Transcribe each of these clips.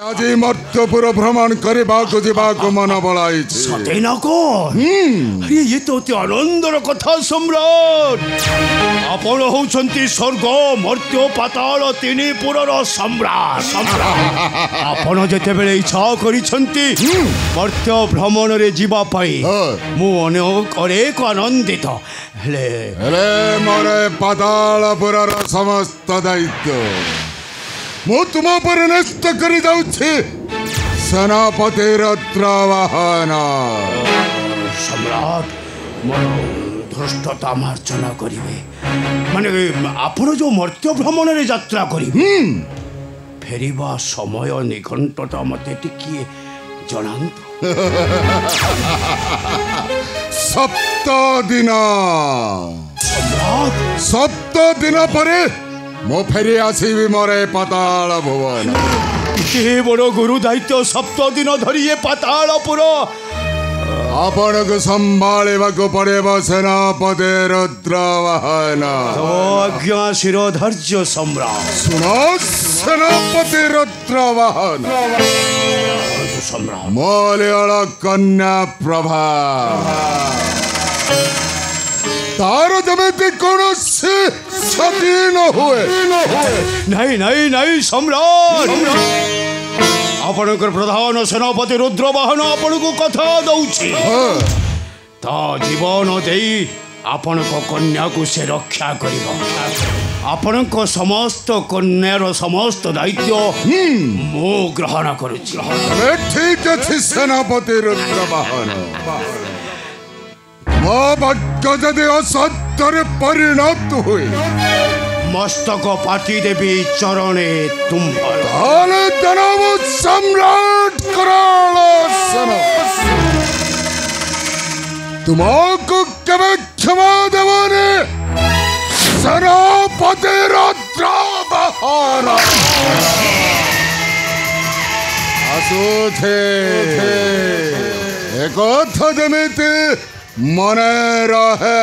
আজি মর্ত্যপুর ভ্রমণ করিবাকু যাবাকু মন বলাইছি সতে না কোন ये तो অতি আনন্দর কথা সম্রাট আপন হউছন্তি স্বর্গ মর্ত্য পাতাল তিনি পুরর সম্রাট আপন যেতেবেলে ইচ্ছা করিছন্তি মর্ত্য ভ্রমণরে ଯିବା ପାଇଁ ମୁଁ ଅନେକ ଆନନ୍ଦିତ ହେଲେ মোরে পাতালপুরর সমস্ত দায়িত্ব ମୁଁ ତୁମ ଉପରେ ନ୍ୟସ୍ତ କରି ଯାଉଛି ସେନାପତି ରୁଦ୍ରବାହନ ସମ୍ରାଟ ମୋର ଧୃଷ୍ଟତା ମାର୍ଜନା କରିବେ ମାନେ ଆପଣ ଯେଉଁ ମର୍ତ୍ତ୍ୟ ଭ୍ରମଣରେ ଯାତ୍ରା କରିବେ ଫେରିବା ସମୟ ନିଘଣ୍ଟଟା ମୋତେ ଟିକିଏ ଜଣାନ୍ତୁ 7 ଦିନ ସମ୍ରାଟ 7 ଦିନ ପରେ ମୁଁ ଫେରି ଆସିବି ମୋରେ ପାତାଳ ଭୁବନ ଏ ବଡ଼ ଗୁରୁ ଦାୟିତ୍ୱ 7 ଦିନ ଧରି ଏ ପାତାଳପୁର ଆପଣଙ୍କୁ ସମ୍ଭାଳିବାକୁ ପଡ଼ିବ ସେନାପତି ରୁଦ୍ରବାହନ ଆଜ୍ଞା ଶିରୋଧାର୍ଯ୍ୟ ସମ୍ରାଟ ଶୁଣ ସେନାପତି ରୁଦ୍ରବାହନ ସମ୍ରାଟ ମଲୟାଳ କନ୍ୟା ପ୍ରଭା तार जमेती कौनसी क्षति न हुए नहीं सम्राट आपणकर प्रधान सेनापति रुद्रवाहन आपण को कथा दउछि ता जीवन देई आपण को कन्या को से रक्षा करिबो आपण को समस्त कन्यार समस्त दायित्व मो ग्रहण करूछि ठीक अछि सेनापति रुद्रवाहन मो भाग्य यदि असत्य परिणत हुए मस्तक पाटी देवी चरणे दानव सम्राट कराल तुमको केवे क्षमा देवने सेनापति रुद्रवाहन आसुथे एक जमिति मने रहे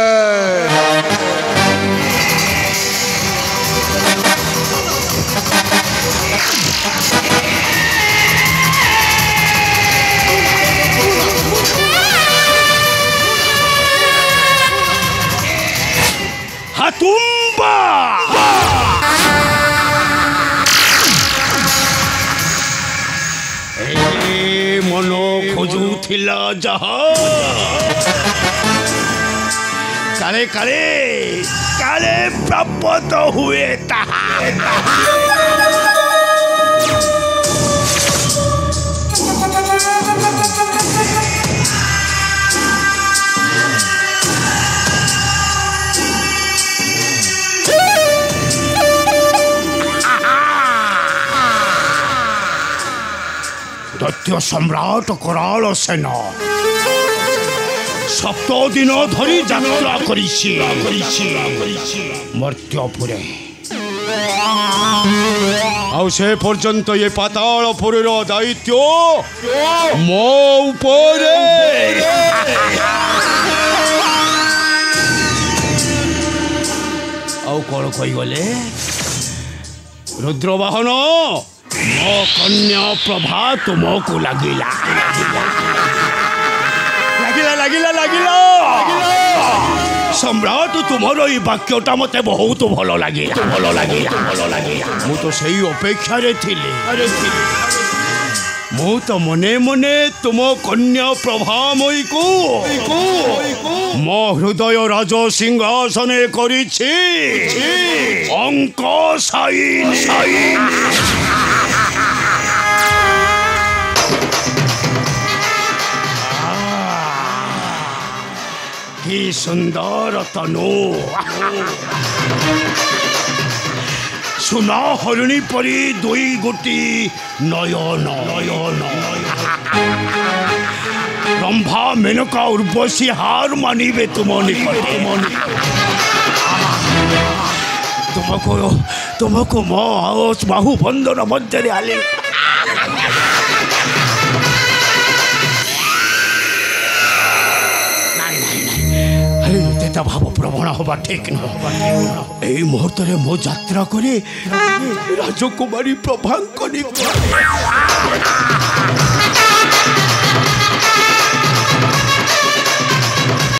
हातुम्बा मनो खोजुथिला जहा काले काले काले प्राप्त हुए दैत्य सम्राट कराल सेना 7 दिन धरी यात्रा करिछि मर्त्यपुरे आउ से पर्यंत ये पातालपुर दायित्व मो उपरे आउ कौन कही गले रुद्रवाहन मो कन्या प्रभा तुमको लगिला सम्राट तुमर ये वाक्यटा मते बहुत भल लगे मु तो सही अपेक्षा रे थिली मु तो मने मने तुम कन्या प्रभामयी को मो हृदय राज सिंहासने करिछि अंक साइन की सुंदर तनु सुना हरिणी परी 2 गोटी नयन रंभा मेनका उर्वशी हार मानिबे तुम निकटे तुमको मो बाहु बंधन मध्य आले भाव प्रवण हवा ठीक न मुहूर्त मो यात्रा करे राजकुमारी प्रभांक